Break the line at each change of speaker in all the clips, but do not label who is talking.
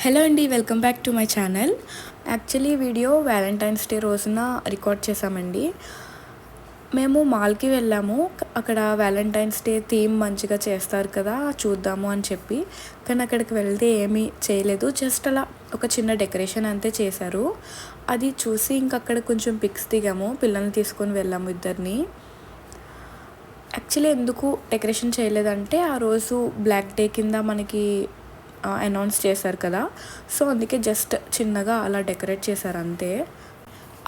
Hello అండి, welcome back to my channel. Actually video Valentine's day రోజున record చేశామండి. మేము మాల్కి వెళ్ళాము. అక్కడ వ్యాలంటైన్స్ డే థీమ్ మంచిగా చేస్తారు కదా, చూద్దాము అని చెప్పి. కానీ అక్కడికి వెళ్తే ఏమీ చేయలేదు, జస్ట్ అలా ఒక చిన్న డెకరేషన్ అంతే చేశారు. అది చూసి ఇంక అక్కడ కొంచెం పిక్స్ దిగాము, పిల్లల్ని తీసుకొని వెళ్ళాము ఇద్దరిని. యాక్చువల్లీ ఎందుకు డెకరేషన్ చేయలేదంటే ఆ రోజు బ్లాక్ డే కింద మనకి అనౌన్స్ చేశారు కదా, సో అందుకే జస్ట్ చిన్నగా అలా డెకరేట్ చేశారు అంతే.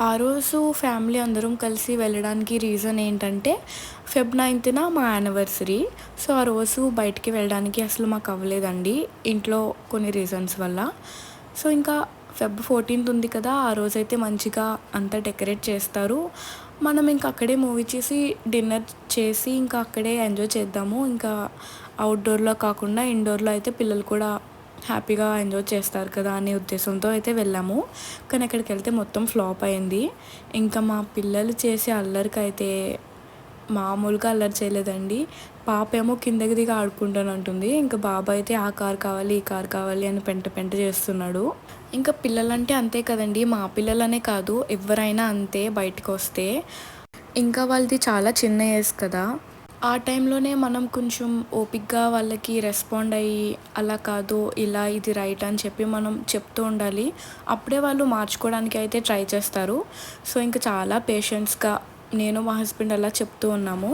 ఆ రోజు ఫ్యామిలీ అందరం కలిసి వెళ్ళడానికి రీజన్ ఏంటంటే ఫెబ్ 9న మా యానివర్సరీ. సో ఆ రోజు బయటికి వెళ్ళడానికి అసలు మాకు అవ్వలేదండి, ఇంట్లో కొన్ని రీజన్స్ వల్ల. సో ఇంకా ఫెబ్ 14 ఉంది కదా, ఆ రోజైతే మంచిగా అంతా డెకరేట్ చేస్తారు. మనం ఇంకా అక్కడే మూవీ చేసి డిన్నర్ చేసి ఇంకా అక్కడే ఎంజాయ్ చేద్దాము. ఇంకా అవుట్డోర్లో కాకుండా ఇండోర్లో అయితే పిల్లలు కూడా హ్యాపీగా ఎంజాయ్ చేస్తారు కదా అనే ఉద్దేశంతో అయితే వెళ్ళాము. కానీ అక్కడికి వెళ్తే మొత్తం ఫ్లాప్ అయింది. ఇంకా మా పిల్లలు చేసే అల్లరికి అయితే మామూలుగా అల్లరి చేయలేదండి. పాప ఏమో కిందకి దిగి ఆడుకుంటాను అంటుంది, ఇంకా బాబా అయితే ఆ కార్ కావాలి ఈ కార్ కావాలి అని పెంట చేస్తున్నాడు. ఇంకా పిల్లలంటే అంతే కదండి, మా పిల్లలనే కాదు ఎవరైనా అంతే. బయటకు వస్తే ఇంకా వాళ్ళది చాలా చిన్న ఏజ్ కదా, ఆ టైంలోనే మనం కొంచెం ఓపిక్గా వాళ్ళకి రెస్పాండ్ అయ్యి అలా కాదు ఇలా ఇది రైట్ అని చెప్పి మనం చెప్తూ ఉండాలి. అప్పుడే వాళ్ళు మార్చుకోవడానికి అయితే ట్రై చేస్తారు. సో ఇంకా చాలా పేషెన్స్గా నేను మా హస్బెండ్ అలా చెప్తూ ఉన్నాము.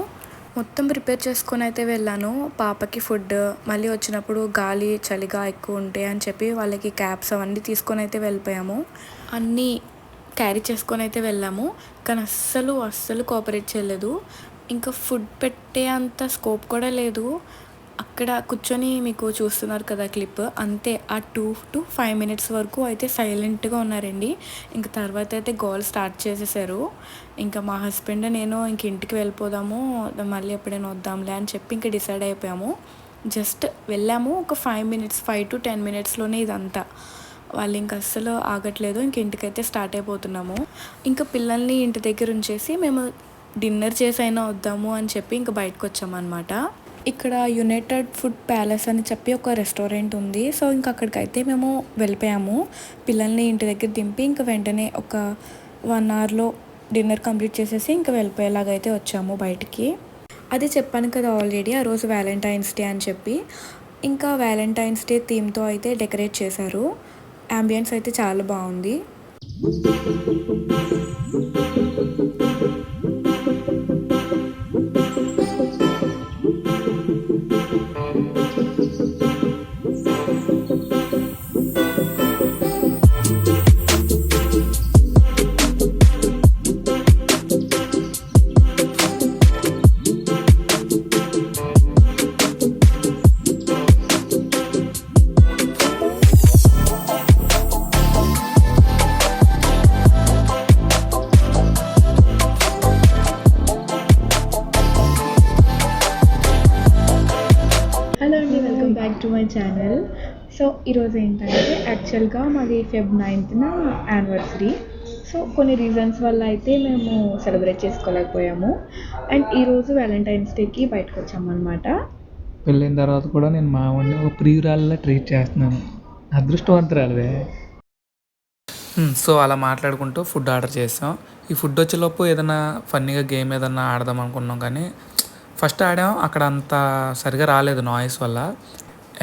మొత్తం ప్రిపేర్ చేసుకొని అయితే వెళ్ళాను. పాపకి ఫుడ్, మళ్ళీ వచ్చినప్పుడు గాలి చలిగా ఎక్కువ ఉంటాయి అని చెప్పి వాళ్ళకి క్యాప్స్ అవన్నీ తీసుకొని అయితే వెళ్ళిపోయాము. అన్నీ క్యారీ చేసుకొని అయితే వెళ్ళాము. కానీ అస్సలు కోఆపరేట్ చేయలేదు. ఇంకా ఫుడ్ పెట్టే అంత స్కోప్ కూడా లేదు. అక్కడ కూర్చొని మీకు చూస్తున్నారు కదా క్లిప్, అంతే ఆ 2 to 5 minutes వరకు అయితే సైలెంట్గా ఉన్నారండి. ఇంకా తర్వాత అయితే గోల్ స్టార్ట్ చేసేసారు. ఇంకా మా హస్బెండ్ నేను ఇంక ఇంటికి వెళ్ళిపోదాము, మళ్ళీ ఎప్పుడైనా వద్దాంలే అని చెప్పి ఇంకా డిసైడ్ అయిపోయాము. జస్ట్ వెళ్ళాము ఒక 5 to 10 minutesలోనే ఇదంతా. వాళ్ళు ఇంక అస్సలు ఆగట్లేదు. ఇంక ఇంటికైతే స్టార్ట్ అయిపోతున్నాము. ఇంకా పిల్లల్ని ఇంటి దగ్గర ఉంచేసి మేము డిన్నర్ చేసి అయినా వద్దాము అని చెప్పి ఇంకా బయటకు వచ్చామన్నమాట. ఇక్కడ యునైటెడ్ ఫుడ్ ప్యాలెస్ అని చెప్పి ఒక రెస్టారెంట్ ఉంది. సో ఇంకా అక్కడికైతే మేము వెళ్ళిపోయాము. పిల్లల్ని ఇంటి దగ్గర దింపి ఇంకా వెంటనే ఒక 1 hourలో డిన్నర్ కంప్లీట్ చేసేసి ఇంకా వెళ్ళిపోయేలాగైతే వచ్చాము బయటికి. అది చెప్పాను కదా ఆల్రెడీ, ఆ రోజు వ్యాలంటైన్స్ డే అని చెప్పి. ఇంకా వ్యాలంటైన్స్ డే థీమ్తో అయితే డెకరేట్ చేశారు. యాంబియన్స్ అయితే చాలా బాగుంది. హలో అండి, welcome back to my channel. So ఈరోజు ఏంటంటే యాక్చువల్గా మాది ఫెబ్ 9న యానివర్సరీ. సో కొన్ని రీజన్స్ వల్ల అయితే మేము సెలబ్రేట్ చేసుకోలేకపోయాము. అండ్ ఈరోజు వ్యాలంటైన్స్ డేకి బయటకు వచ్చామన్నమాట.
పెళ్ళైన తర్వాత కూడా నేను మా వాడిని ఒక ప్రియురాలిలా ట్రీట్ చేస్తున్నాను. అదృష్టవంతురాలివే. సో అలా మాట్లాడుకుంటూ ఫుడ్ ఆర్డర్ చేసాం. ఈ ఫుడ్ వచ్చేలోపు ఏదైనా ఫన్నీగా గేమ్ ఏదైనా ఆడదాం అనుకున్నాం, కానీ ఫస్ట్ ఆడాం, అక్కడ అంత సరిగా రాలేదు నాయిస్ వల్ల.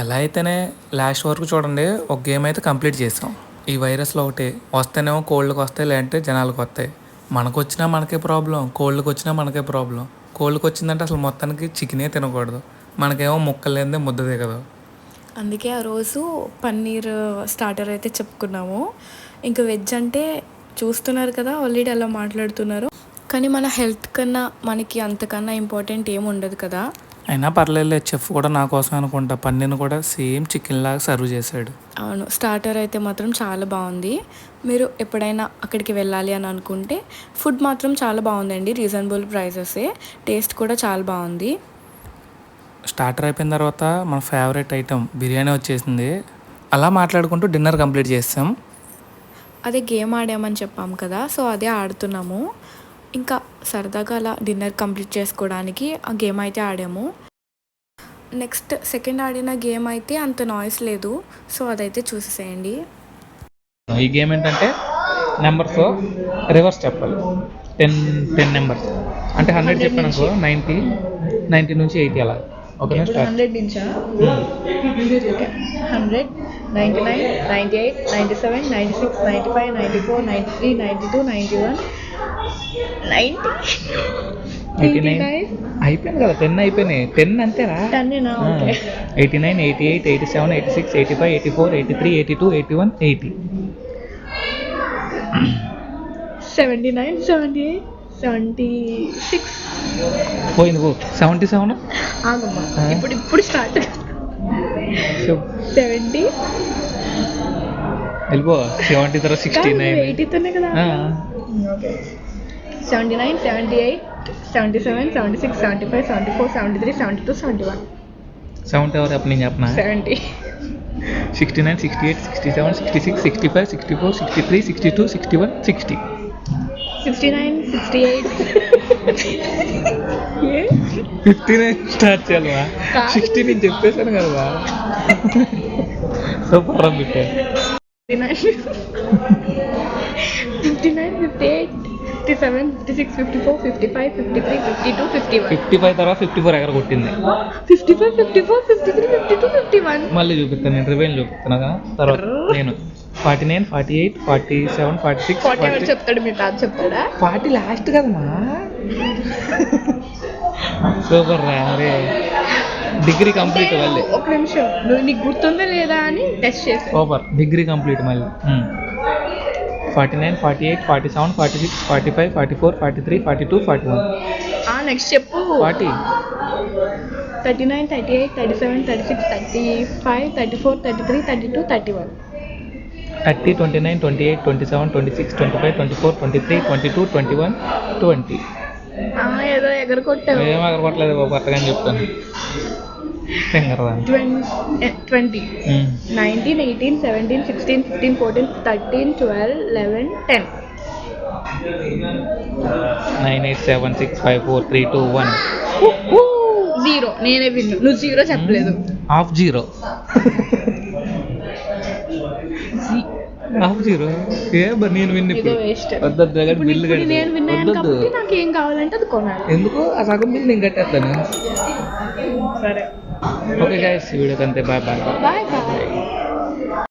ఎలా అయితేనే లాస్ట్ వరకు చూడండి ఒక గేమ్ అయితే కంప్లీట్ చేసాం. ఈ వైరస్లో ఒకటి వస్తేనేమో కోల్డ్కి వస్తాయి, లేదంటే జనాలకు వస్తాయి. మనకు వచ్చినా మనకే ప్రాబ్లం, కోల్డ్కి వచ్చినా మనకే ప్రాబ్లం. కోల్డ్కి వచ్చిందంటే అసలు మొత్తానికి చికెనే తినకూడదు, మనకేమో ముక్కలు లేనిదే ముద్ద దిగదు.
అందుకే ఆ రోజు పన్నీర్ స్టార్టర్ అయితే చెప్పుకున్నాము. ఇంకా వెజ్ అంటే చూస్తున్నారు కదా ఆల్రెడీ అలా మాట్లాడుతున్నారు. కానీ మన హెల్త్ కన్నా మనకి అంతకన్నా ఇంపార్టెంట్ ఏమి ఉండదు కదా.
అయినా పర్లేదు, చెఫ్ కూడా నా కోసం అనుకుంటా పన్నీర్ని కూడా సేమ్ చికెన్ లాగా సర్వ్ చేశాడు.
అవును, స్టార్టర్ అయితే మాత్రం చాలా బాగుంది. మీరు ఎప్పుడైనా అక్కడికి వెళ్ళాలి అని అనుకుంటే ఫుడ్ మాత్రం చాలా బాగుందండి, రీజనబుల్ ప్రైసెసే. టేస్ట్ కూడా చాలా బాగుంది.
స్టార్టర్ అయిపోయిన తర్వాత మన ఫేవరెట్ ఐటెం బిర్యానీ వచ్చేసింది. అలా మాట్లాడుకుంటూ డిన్నర్ కంప్లీట్ చేసాం.
అదే గేమ్ ఆడామని చెప్పాము కదా, సో అదే ఆడుతున్నాము. ఇంకా సరదాగా అలా డిన్నర్ కంప్లీట్ చేసుకోవడానికి ఆ గేమ్ అయితే ఆడాము. నెక్స్ట్ సెకండ్ ఆడిన గేమ్ అయితే అంత నాయిస్ లేదు, సో అదైతే చూసేసేయండి.
ఈ గేమ్ ఏంటంటే నెంబర్స్ రివర్స్ చెప్పాలి. 10 నెంబర్స్ అంటే 100 చెప్పాను అనుకో, 90 నుంచి 80 అలా. ఓకేనా? స్టార్ట్.
100 నుంచా? 100, 99, 98, 97, 96, 95, 94, 93, 92, 91, 90, 89.
అయిపోయింది కదా, 10 అయిపోయినాయి. 10 అంతేరా.
10 ఓకే.
89, 88, 87, 86, 85, 84, 83, 82, 81, 80.
79, 78, 76.
పోయింది పో. 77.
ఆగమ్మా, ఇప్పుడు స్టార్ట్. 70.
వెళ్ళిపో. 70 తర్వాత 69.
80తోనే కదా. ఓకే. 79, 78, 77, 76, 75, 74, 73, 72, 71.
70 ఎవరు అప్పుడు నేను చెప్పనా?
70.
69, 68, 67, 66, 65, 64, 63, 62, 61, 60.
69, 68.
59 స్టార్ట్ చేయాలవా? 60 నేను చెప్పేశాను కదా. సూపర్ రా బిట్టే.
59, 58, 57, 56, 54, 55, 53, 52, 51.
55 తర్వాత 54 ఎగర కొట్టింది.
55, 54, 53, 52, 51.
మళ్ళీ చూపిస్తాను, నేను రివైన్ చూపిస్తున్నా కదా. తర్వాత నేను 49, 48, 47, 46,
40 ఎవరు చెప్తాడు? మీ తాత చెప్తాడా?
40 లాస్ట్ కదమ్మా. సూపర్ రా. అరే డిగ్రీ కంప్లీట్ మళ్ళీ.
ఒక నిమిషం, నువ్వు నీకు గుర్తుందా లేదా అని టెస్ట్ చేసి.
సూపర్, డిగ్రీ కంప్లీట్ మళ్ళీ. 49, 48, 47, 46, 45, 44, 43, 42, 41.
నెక్స్ట్ చెప్పు.
40.
39, 38, 37, 36, 35, 34, 33, 32, 31.
30, 29, 28, 27, 26, 25, 24, 23, 22, 21, 20.
ఏదో ఎగర కొట్టావు.
ఏం అగరపట్లేదు, కొత్తగా చెప్తాను. ఫింగర్
20, 19, 18, 17, 16, 15, 14, 13, 12, 11, 10.
9, 8, 7, 6, 5, 4, 3, 2, 1.
0. నేనే విన్ను, నువ్వు 0 చెప్పలేదు.
Half zero. Half zero. నేను విన్.
ఏదో వేస్ట్.
వద్దొద్దు, బిల్లు
ఇప్పుడు నేను విన్నాను కాబట్టి నాకు ఏం కావాలంటే అది కొనాలి.
ఎందుకు? ఆ సగం బిల్లు నేను కట్టేస్తాను.
సరే.
ఓకే గైస్, ఈ వీడియోకి అంతే. Bye bye.
Bye bye.